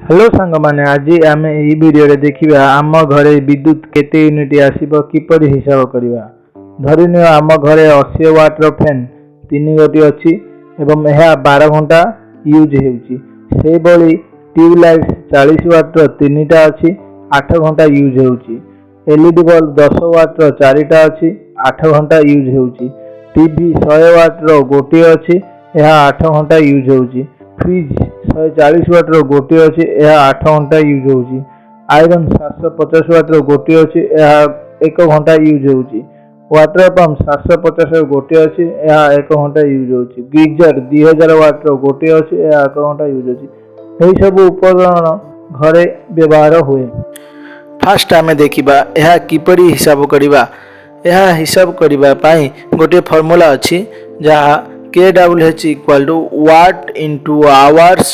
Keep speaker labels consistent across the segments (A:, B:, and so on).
A: Hello सांग माने आज आम यही वीडियो देखा आम घरे विद्युत केते यूनिट आसीबो किपर हिसाब करवा। धरिनियो आम घरे 80 वाट फैन 3 गोटी अच्छी एवं यह 12 घंटा यूज होउची। से बळी ट्यूबलाइट 40 वाट 3टा अच्छी 8 घंटा यूज होउची। एलईडी बल्ब 10 वाट 4टा अच्छी 8 घंटा यूज होउची। टीवी 100 वाट गोटी अच्छी यह 8 घंटा यूज होउची। फ्रिज 140 वाट गोटी अच्छी यह 8 घंटा यूज होउची। आयरन 750 वाट गोटी अच्छी यह 1 घंटा यूज होउची। वाटर पंप 750 गोटी अच्छी यह 1 घंटा यूज होउची। गीजर 2000 वाट गोटी अच्छी यह 1 घंटा यूज होउची। यही सब उपकरण घरे व्यवहार हुए।
B: फास्ट आमे देखिबा यह किपरि हिसाब करिबा। यह हिसाब करिबा पाई गोटे फार्मूला अछि जहा KWH equal to watt into hours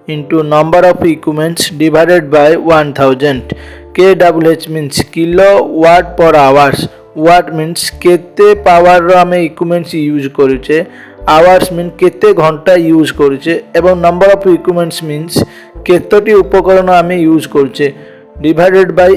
B: into number of equipments divided by 1000. KWH means kilowatt per hours. Watt means केते पावर रो हमें इक्विपमेंट्स यूज करूचे। आवर्स मीन केते घंटा यूज करूचे एवं नंबर ऑफ इक्विपमेंट्स मीन्स केतोटी उपकरण हमें यूज करूचे डिवाइडेड बाय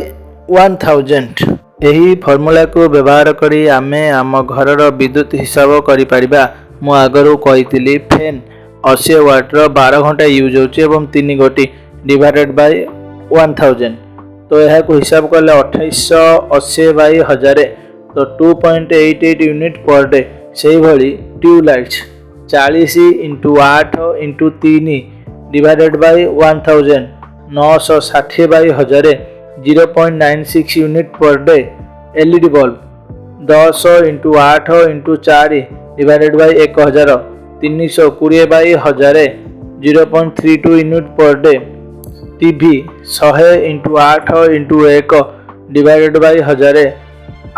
B: 1000। यही फार्मूला को व्यवहार करी आमे आम घरर विद्युत हिसाब करि परिबा। मु आगरू कही फैन 80 वाट 12 घंटा यूज होउची 3 गोटी डिवाइडेड बाय 1000। तो यह को हिसाब कले 2880 बाय 1000 तो 2.88 यूनिट पर डे। से भली tubelights 40 × 8 × 3 divided by 1000 960 by 1000 0.96 unit per day. LED bulb 10 × 8 × 4 divided by 1000 320 by 1000 0.32 unit per day. TV 100 × 8 × 1 divided by 1000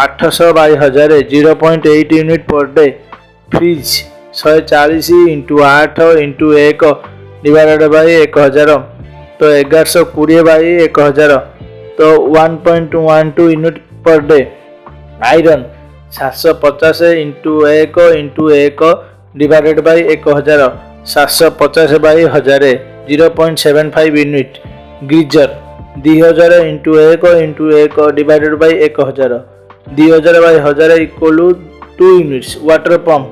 B: 800 by 1000 0.8 unit per day. Fridge 140 × 8 × 1 divided by 1000 तो 1120 by 1000 तो 1.12 unit per day. Iron 750 × 1 × 1 divided by 1000 750 by 1000 0.75 unit. Geyser 2000 × 1 × 1 divided by 1000 2000 by 1000 equal 2 units. Water pump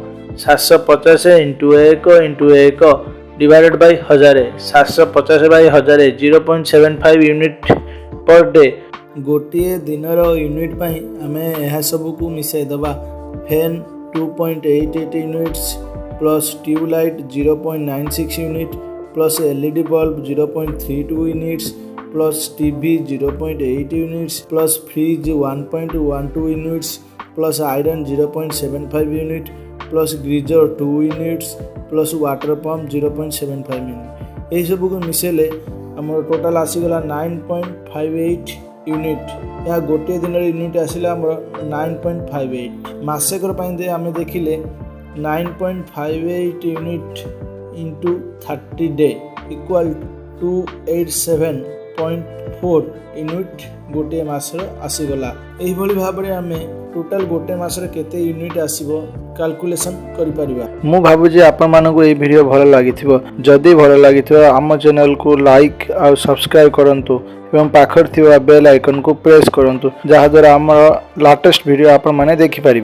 B: 750 × 1 × 1 divided by 1000 750 by 1000 0.75 unit per day. गोटे दिनर unit पाई आमे यह सब को मिसाई दबा। Fan 2.88 units plus tubelight 0.96 unit plus LED bulb 0.32 units plus TV 0.8 units plus fridge 1.12 units plus iron 0.75 unit plus geyser 2 units plus water pump 0.75 unit. यही सब को मिसेले आम टोटाल आसीगला 9.58 यूनिट। यह गोटे दिन यूनिट आसिला 9.58 मासेकर आम देखिले 9.58 unit into 30 day equal 287.4 unit गोटे मासर आसीगला। यही भली भाव में आम टोटाल गोटे मासर केते यूनिट आसीबो कैलकुलेशन करि परिबा।
A: मु भाबुजी आपण मानको ए वीडियो भल लागिथिबो। जदि भल लागिथिबो आम चैनल को लाइक और सब्सक्राइब करंतु एवं पाखर थिबा बेल आइकन को प्रेस करंतु जहा द्वारा हमर लेटेस्ट वीडियो आपण माने देखि पारिबे।